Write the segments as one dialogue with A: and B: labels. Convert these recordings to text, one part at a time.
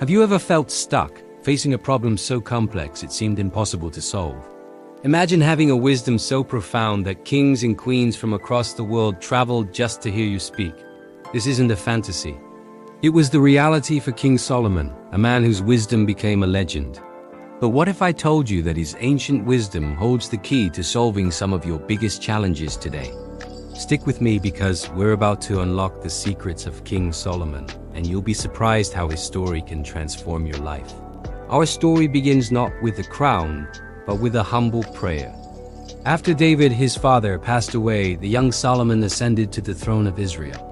A: Have you ever felt stuck, facing a problem so complex it seemed impossible to solve? Imagine having a wisdom so profound that kings and queens from across the world traveled just to hear you speak. This isn't a fantasy. It was the reality for King Solomon, a man whose wisdom became a legend. But what if I told you that his ancient wisdom holds the key to solving some of your biggest challenges today? Stick with me because we're about to unlock the secrets of King Solomon, and you'll be surprised how his story can transform your life. Our story begins not with a crown, but with a humble prayer. After David, his father, passed away, the young Solomon ascended to the throne of Israel.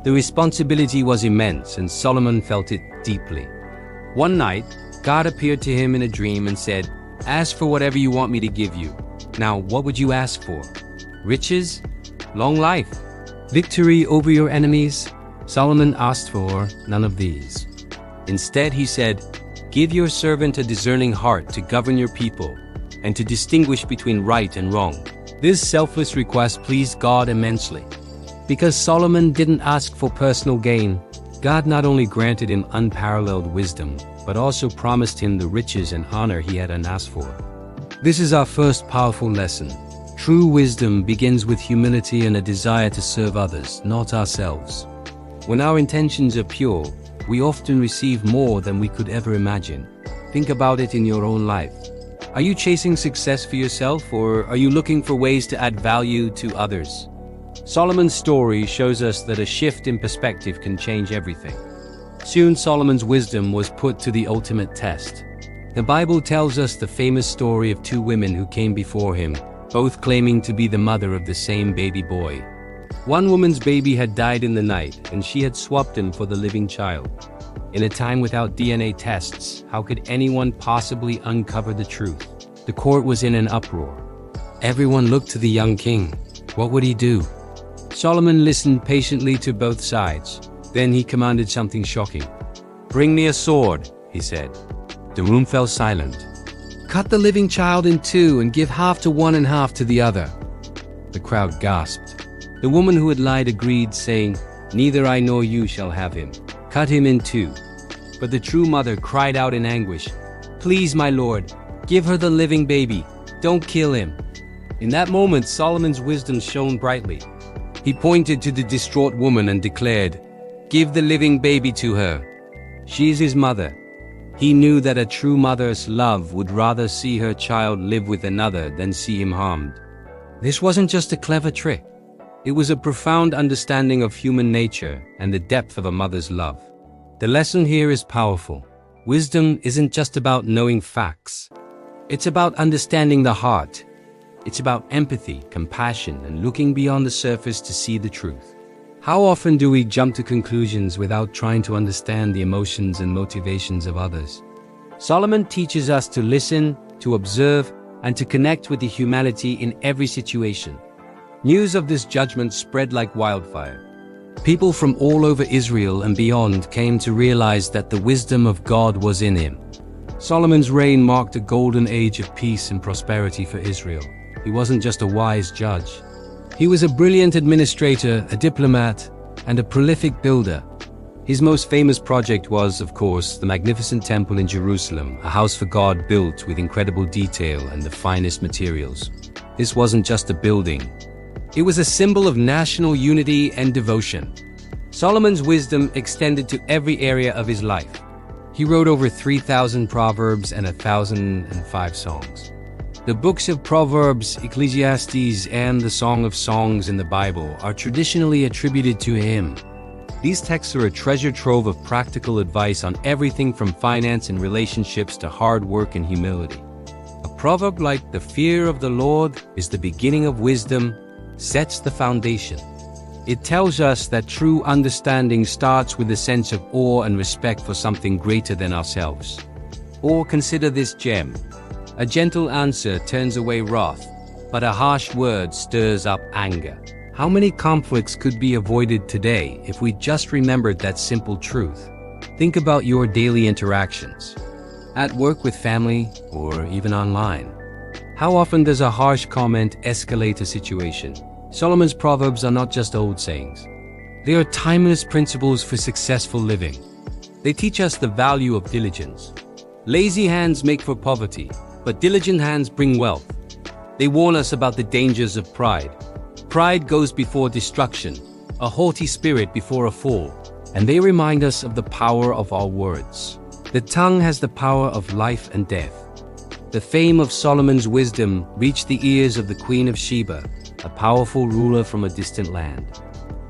A: The responsibility was immense, and Solomon felt it deeply. One night, God appeared to him in a dream and said, "Ask for whatever you want me to give you." Now, what would you ask for? Riches? Long life? Victory over your enemies? Solomon asked for none of these. Instead, he said, "Give your servant a discerning heart to govern your people and to distinguish between right and wrong." This selfless request pleased God immensely. Because Solomon didn't ask for personal gain, God not only granted him unparalleled wisdom, but also promised him the riches and honor he hadn't asked for. This is our first powerful lesson. True wisdom begins with humility and a desire to serve others, not ourselves. When our intentions are pure, we often receive more than we could ever imagine. Think about it in your own life. Are you chasing success for yourself, or are you looking for ways to add value to others? Solomon's story shows us that a shift in perspective can change everything. Soon Solomon's wisdom was put to the ultimate test. The Bible tells us the famous story of two women who came before him, both claiming to be the mother of the same baby boy. One woman's baby had died in the night, and she had swapped him for the living child. In a time without DNA tests, how could anyone possibly uncover the truth? The court was in an uproar. Everyone looked to the young king. What would he do? Solomon listened patiently to both sides. Then he commanded something shocking. "Bring me a sword," he said. The room fell silent. "Cut the living child in two and give half to one and half to the other." The crowd gasped. The woman who had lied agreed, saying, "Neither I nor you shall have him. Cut him in two." But the true mother cried out in anguish, "Please, my lord, give her the living baby. Don't kill him." In that moment, Solomon's wisdom shone brightly. He pointed to the distraught woman and declared, "Give the living baby to her. She is his mother." He knew that a true mother's love would rather see her child live with another than see him harmed. This wasn't just a clever trick. It was a profound understanding of human nature and the depth of a mother's love. The lesson here is powerful. Wisdom isn't just about knowing facts. It's about understanding the heart. It's about empathy, compassion, and looking beyond the surface to see the truth. How often do we jump to conclusions without trying to understand the emotions and motivations of others? Solomon teaches us to listen, to observe, and to connect with the humanity in every situation. News of this judgment spread like wildfire. People from all over Israel and beyond came to realize that the wisdom of God was in him. Solomon's reign marked a golden age of peace and prosperity for Israel. He wasn't just a wise judge. He was a brilliant administrator, a diplomat, and a prolific builder. His most famous project was, of course, the magnificent temple in Jerusalem, a house for God built with incredible detail and the finest materials. This wasn't just a building. It was a symbol of national unity and devotion. Solomon's wisdom extended to every area of his life. He wrote over 3,000 proverbs and 1,005 songs. The books of Proverbs, Ecclesiastes, and the Song of Songs in the Bible are traditionally attributed to him. These texts are a treasure trove of practical advice on everything from finance and relationships to hard work and humility. A proverb like "The fear of the Lord is the beginning of wisdom" sets the foundation. It tells us that true understanding starts with a sense of awe and respect for something greater than ourselves. Or consider this gem. A gentle answer turns away wrath, but a harsh word stirs up anger. How many conflicts could be avoided today if we just remembered that simple truth? Think about your daily interactions, at work, with family, or even online. How often does a harsh comment escalate a situation? Solomon's Proverbs are not just old sayings. They are timeless principles for successful living. They teach us the value of diligence. Lazy hands make for poverty, but diligent hands bring wealth. They warn us about the dangers of pride. Pride goes before destruction, a haughty spirit before a fall. And they remind us of the power of our words. The tongue has the power of life and death. The fame of Solomon's wisdom reached the ears of the Queen of Sheba, a powerful ruler from a distant land.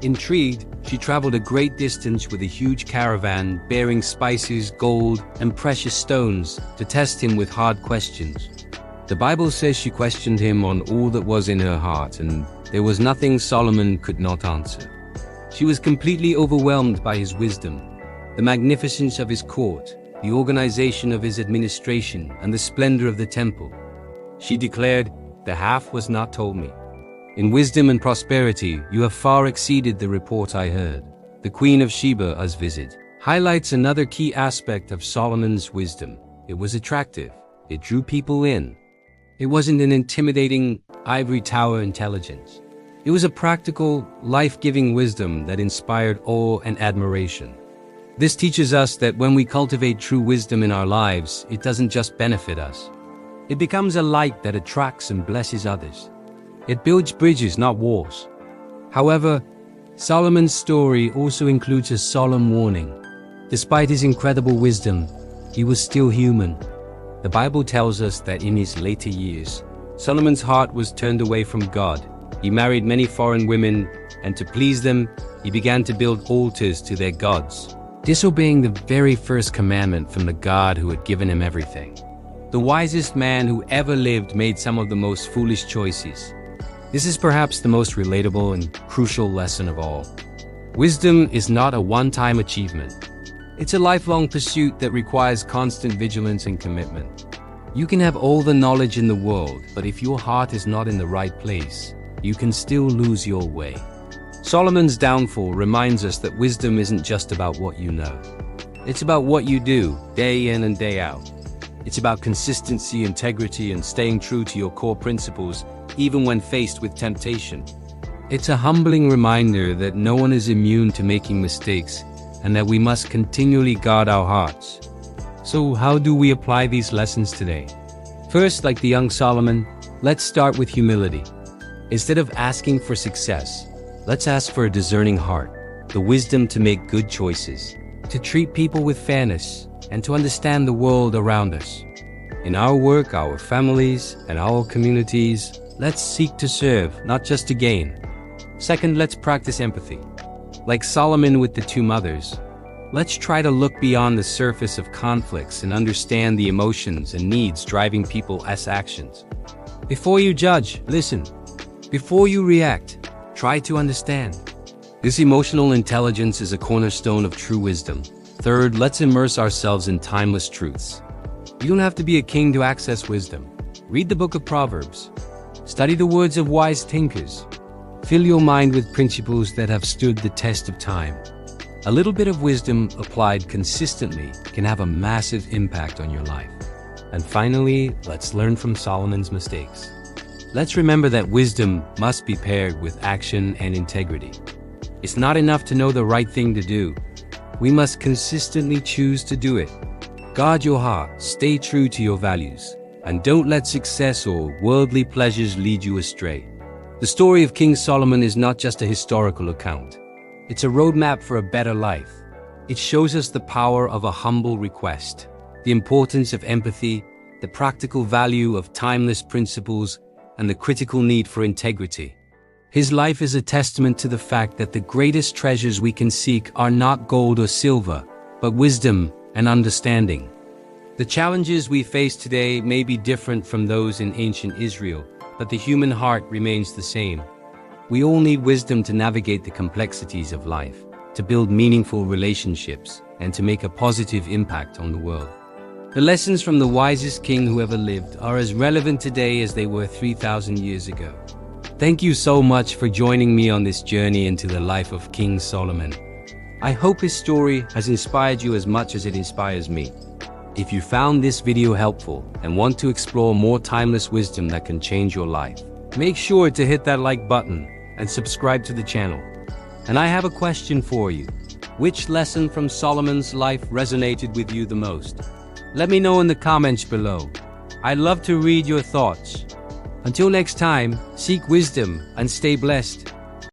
A: Intrigued, she traveled a great distance with a huge caravan bearing spices, gold, and precious stones to test him with hard questions. The Bible says she questioned him on all that was in her heart, and there was nothing Solomon could not answer. She was completely overwhelmed by his wisdom, the magnificence of his court, the organization of his administration, and the splendor of the temple. She declared, "The half was not told me. In wisdom and prosperity, you have far exceeded the report I heard." The Queen of Sheba's visit highlights another key aspect of Solomon's wisdom. It was attractive. It drew people in. It wasn't an intimidating ivory tower intelligence. It was a practical, life-giving wisdom that inspired awe and admiration. This teaches us that when we cultivate true wisdom in our lives, it doesn't just benefit us. It becomes a light that attracts and blesses others. It builds bridges, not walls. However, Solomon's story also includes a solemn warning. Despite his incredible wisdom, he was still human. The Bible tells us that in his later years, Solomon's heart was turned away from God. He married many foreign women, and to please them, he began to build altars to their gods, disobeying the very first commandment from the God who had given him everything. The wisest man who ever lived made some of the most foolish choices. This is perhaps the most relatable and crucial lesson of all. Wisdom is not a one-time achievement. It's a lifelong pursuit that requires constant vigilance and commitment. You can have all the knowledge in the world, but if your heart is not in the right place, you can still lose your way. Solomon's downfall reminds us that wisdom isn't just about what you know. It's about what you do, day in and day out. It's about consistency, integrity, and staying true to your core principles, even when faced with temptation. It's a humbling reminder that no one is immune to making mistakes, and that we must continually guard our hearts. So how do we apply these lessons today? First, like the young Solomon, let's start with humility. Instead of asking for success, let's ask for a discerning heart, the wisdom to make good choices, to treat people with fairness, and to understand the world around us. In our work, our families, and our communities, let's seek to serve, not just to gain. Second, let's practice empathy. Like Solomon with the two mothers, let's try to look beyond the surface of conflicts and understand the emotions and needs driving people's actions. Before you judge, listen. Before you react, try to understand. This emotional intelligence is a cornerstone of true wisdom. Third, let's immerse ourselves in timeless truths. You don't have to be a king to access wisdom. Read the book of Proverbs. Study the words of wise thinkers. Fill your mind with principles that have stood the test of time. A little bit of wisdom applied consistently can have a massive impact on your life. And finally, let's learn from Solomon's mistakes. Let's remember that wisdom must be paired with action and integrity. It's not enough to know the right thing to do. We must consistently choose to do it. Guard your heart, stay true to your values, and don't let success or worldly pleasures lead you astray. The story of King Solomon is not just a historical account. It's a roadmap for a better life. It shows us the power of a humble request, the importance of empathy, the practical value of timeless principles, and the critical need for integrity. His life is a testament to the fact that the greatest treasures we can seek are not gold or silver, but wisdom and understanding. The challenges we face today may be different from those in ancient Israel, but the human heart remains the same. We all need wisdom to navigate the complexities of life, to build meaningful relationships, and to make a positive impact on the world. The lessons from the wisest king who ever lived are as relevant today as they were 3,000 years ago. Thank you so much for joining me on this journey into the life of King Solomon. I hope his story has inspired you as much as it inspires me. If you found this video helpful and want to explore more timeless wisdom that can change your life, make sure to hit that like button and subscribe to the channel. And I have a question for you. Which lesson from Solomon's life resonated with you the most? Let me know in the comments below. I'd love to read your thoughts. Until next time, seek wisdom and stay blessed.